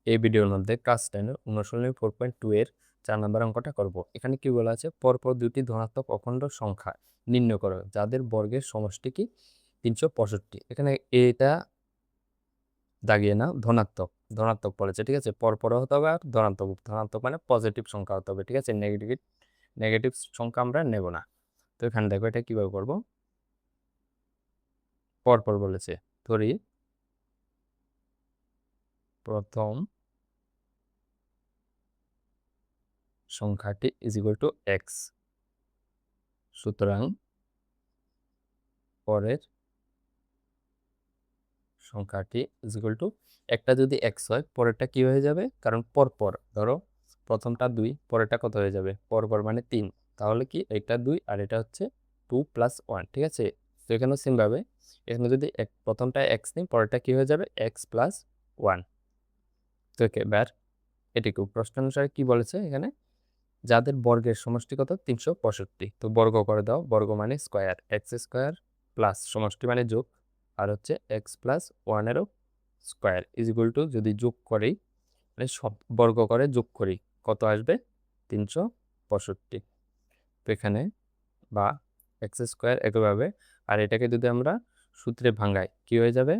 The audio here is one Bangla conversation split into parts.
এই ভিডিওর মধ্যে ক্লাস 10 অনুশীলনী 4.2 এর 4 নম্বর অঙ্কটা করব। এখানে কি বলা আছে, পরপর দুটি ধনাত্মক অখণ্ড সংখ্যা নির্ণয় করো যাদের বর্গের সমষ্টি কি 365। এখানে এটা দাগিয়ে না, ধনাত্মক ধনাত্মক বলেছে, ঠিক আছে। পরপর হতে হবে আর ধনাত্মক, ধনাত্মক মানে পজিটিভ সংখ্যা হতে হবে, ঠিক আছে। নেগেটিভ নেগেটিভ সংখ্যা আমরা নেব না। তো এখানে দেখো এটা কিভাবে করব। পরপর বলেছে, ধরি প্রথম সংখ্যাটি ইজ ইকুয়াল টু এক্স, সুতরাং পরের সংখ্যাটি ইজ ইকুয়াল টু, একটা যদি এক্স হয় পরেরটা কি হয়ে যাবে, কারণ পরপর ধরো প্রথমটা 2, পরেরটা কত হয়ে যাবে, পরপর মানে 3, তাহলে কি এটা 2 আর এটা হচ্ছে 2 + 1, ঠিক আছে। তো এখানেও সেমভাবে এখানে যদি প্রথমটা এক্স নিই, পরেরটা কি হয়ে যাবে, এক্স + 1। তো এবার এটিকে প্রশ্ন অনুসারে কি বলেছে এখানে, যাদের বর্গের সমষ্টি কত 365, তো বর্গ করে দাও, বর্গ মানে স্কোয়ার, এক্স স্কোয়ার প্লাস সমষ্টি মানে যোগ, আর হচ্ছে এক্স + 1-এরও স্কোয়ার ইজ ইকুয়াল টু, যদি যোগ করি মানে সব বর্গ করে যোগ করি কত আসবে, 365। তো এখানে বা এক্স স্কোয়ার একইভাবে, আর এটাকে যদি আমরা সূত্রে ভাঙাই কি হয়ে যাবে,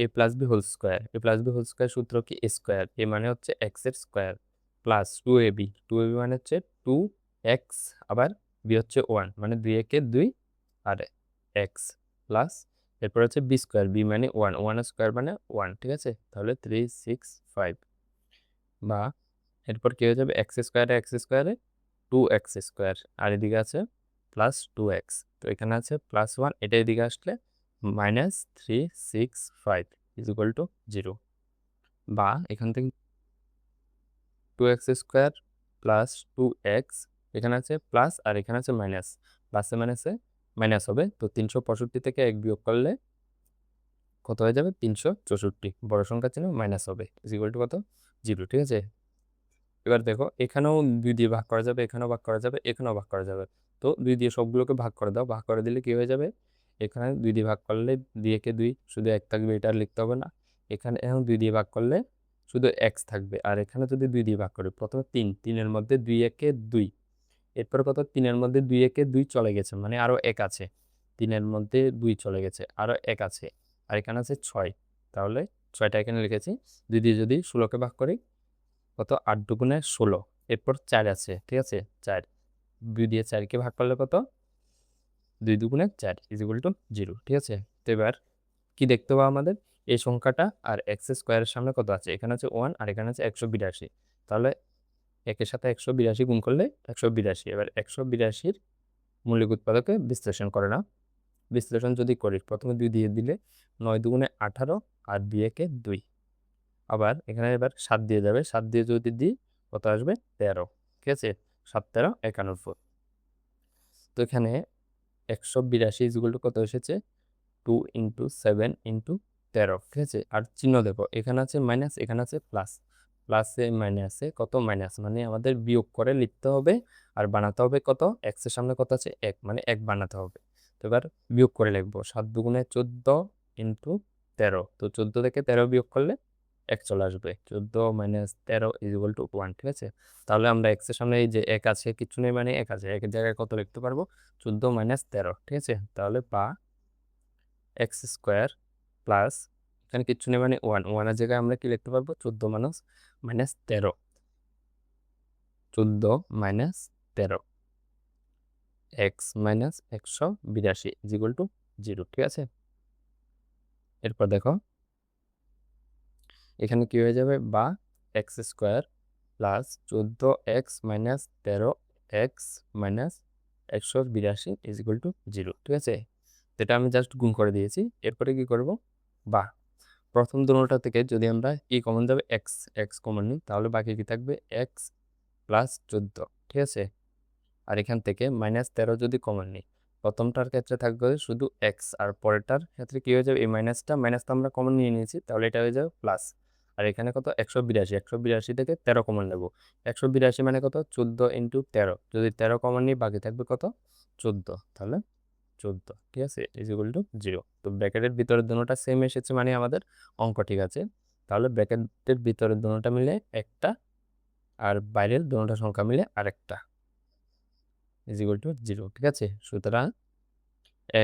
a + b whole square. a + b whole square সূত্র কি, a স্কোয়ার, এ মানে হচ্ছে এক্স এর স্কোয়ার প্লাস 2ab, 2ab মানে হচ্ছে 2x, আবার b হচ্ছে 1 মানে 2 একে 2 আর x প্লাস এরপর হচ্ছে b স্কোয়ার, b মানে 1, 1 স্কোয়ার মানে 1, ঠিক আছে। তাহলে 365 বা এরপর কি হয়ে যাবে, এক্স স্কোয়ারে 2x স্কোয়ার, আর এদিকে আছে +2x, তো এখানে আছে +1, এটা এদিকে আসলে -365 ইজ ইকুয়াল টু 0। বা এখান থেকে 2x স্কোয়ার প্লাস 2x, এখানে আছে প্লাস আর এখানে আছে মাইনাস, প্লাসে মাইনাসে মাইনাস হবে, তো 365 থেকে 1 বিয়োগ করলে কত হয়ে যাবে, 364, বড় সংখ্যা চিহ্ন মাইনাস হবে, ইজ ইকুয়াল টু কত, 0, ঠিক আছে। এবার দেখো এখানেও 2 দিয়ে ভাগ করা যাবে, এখানেও ভাগ করা যাবে, এখানেও ভাগ করা যাবে। তো 2 দিয়ে সবগুলোকে ভাগ করে দাও, ভাগ করে দিলে কি হয়ে যাবে, এখানে 2 দিয়ে ভাগ করলে 2 একে 2, শুধু 1 থাকবে, এটা আর লিখতে হবে না। এখানে এখন 2 দিয়ে ভাগ করলে শুধু x থাকবে, আর এখানে যদি 2 দিয়ে ভাগ করি, প্রথমে 3, 3-এর মধ্যে 2 একে 2, এরপর কত, 3-এর মধ্যে 2 একে 2 চলে গেছে মানে আরো 1 আছে, 3-এর মধ্যে 2 চলে গেছে আরো 1 আছে, আর এখানে আছে 6, তাহলে 6টা এখানে লিখেছি। 2 দিয়ে যদি 16কে ভাগ করি কত, 8 দুগুণে 16, এরপর 4 আছে, ঠিক আছে, 4, 2 দিয়ে 4কে ভাগ করলে কত, 2 দুগুণে 4 ইজ ইকুয়াল টু 0, ঠিক আছে। তো এবার কি দেখতে পাবো আমাদের, এই সংখ্যাটা আর এক্স স্কোয়ারের সামনে কত আছে, এখানে আছে 1 আর এখানে আছে 182, তাহলে একের সাথে 182 গুণ করলে 182। এবার 182-র মৌলিক উৎপাদকে বিশ্লেষণ করে না, বিশ্লেষণ যদি করি প্রথমে 2 দিয়ে দিলে 9 দুগুণে 18 আর 2 একে 2, আবার এখানে এবার 7 দিয়ে যাবে, 7 দিয়ে যদি দিই কত আসবে, 13, ঠিক আছে। 7 13 91। তো এখানে 182 ইকুয়াল টু কত এসেছে, 2 × 7 × 13, ঠিক আছে। আর চিহ্ন দেখো, এখানে আছে মাইনাস, এখানে আছে প্লাস, প্লাসে মাইনাসে কত, মাইনাস মানে আমাদের বিয়োগ করে লিখতে হবে, আর বানাতে হবে কত, এক্স এর সামনে কত আছে 1 মানে 1 বানাতে হবে। তো এবার বিয়োগ করে লিখবো, 7 দুগুণে 14 × 13, তো 14 থেকে 13 বিয়োগ করলে 1 চলে আসবে, 14 - 13 ইজ ইকুয়াল টু 1, ঠিক আছে। তাহলে আমরা এক্স এর সামনে এই যে 1 আছে, কিছু নেই মানে 1 আছে, 1 এর জায়গায় কত লিখতে পারবো, 14 - 13, ঠিক আছে। তাহলে বা এক্স স্কোয়ার প্লাস, এখানে কিচ্ছু নেই মানে 1, 1-এর জায়গায় আমরা কি লিখতে পারবো, 14 - 13, 14 - 13 x minus 182 is equal two 0, ঠিক আছে। এরপর দেখো এখানে কি হয়ে যাবে, বা x square plus 14x - 13 x minus 182 is equal two 0, ঠিক আছে। এটা আমি জাস্ট গুণ করে দিয়েছি। এরপরে কি করব, বা প্রথম দুটোটা থেকে যদি আমরা কি কমন যাবে, এক্স এক্স কমন নিই, তাহলে বাকি কি থাকবে, এক্স প্লাস 14, ঠিক আছে। আর এখান থেকে -13 যদি কমন নিই, প্রথমটার ক্ষেত্রে থাকবে শুধু এক্স, আর পরেরটার ক্ষেত্রে কি হয়ে যাবে, এই মাইনাসটা আমরা কমন নিয়ে নিয়েছি, তাহলে এটা হয়ে যাবে প্লাস। আর এখানে কত, 182 থেকে 13 কমন নেব, 182 মানে কত, 14 × 13, যদি 13 কমন নিই বাকি থাকবে কত, 14, তাহলে 14, ঠিক আছে, ইজ ইকুয়াল টু 0। তো ব্র্যাকেটের ভিতরে দুটোটা সেম এসেছে মানে আমাদের অঙ্ক ঠিক আছে। তাহলে ব্র্যাকেটের ভিতরের দুটোটা মিলে একটা আর বাইরের দুটোটা সংখ্যা মিলে আরেকটা ইজ ইকুয়াল টু 0, ঠিক আছে। সুতরাং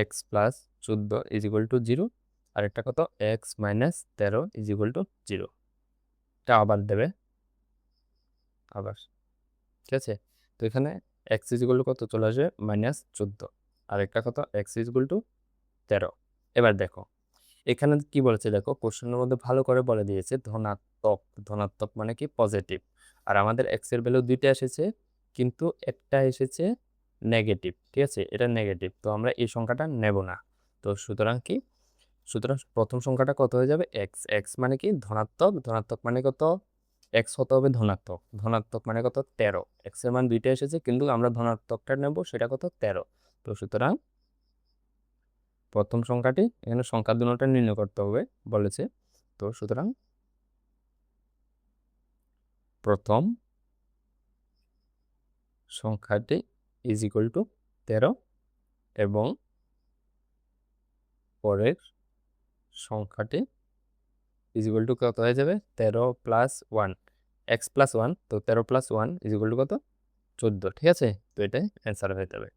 x plus 14 is equal two 0, আর একটা কত x minus 13 is equal two 0। এটা আবার দেবে আবার, ঠিক আছে। তো এখানে এক্স ইজ ইকুয়াল টু কত চলে আসবে -14, আর একটা কত এক্স ইজ ইকুয়াল টু 13। এবার দেখো এখানে কি বলেছে, দেখো কোশ্চেনের মধ্যে ভালো করে বলে দিয়েছে ধনাত্মক। ধনাত্মক মানে কি পজিটিভ, আর আমাদের এক্স এর ভ্যালু দুইটা এসেছে কিন্তু একটা এসেছে নেগেটিভ, ঠিক আছে, এটা নেগেটিভ, তো আমরা এই সংখ্যাটা নেব না। তো সুতরাং কি, সুতরাং প্রথম সংখ্যাটা কত হয়ে যাবে এক্স। এক্স মানে কি ধনাত্মক, ধনাত্মক মানে কত এক্স হতে হবে ধনাত্মক, ধনাত্মক মানে কত 13। এক্স এর মান দুইটা এসেছে কিন্তু আমরা ধনাত্মকটা নেব, সেটা কত 13। তো সুতরাং প্রথম সংখ্যাটি, এখানে সংখ্যা দুটোটা নির্ণয় করতে হবে বলেছে। তো সুতরাং প্রথম সংখ্যাটি ইজ ইকুয়াল টু 13 এবং পরের সংখ্যাটি ইজ ইকুয়াল টু কত হয়ে যাবে 13 প্লাস 1, এক্স প্লাস 1, তো 13 প্লাস 1 ইজ ইকুয়াল টু কত 14, ঠিক আছে। তো এটাই অ্যান্সার হয়ে যাবে।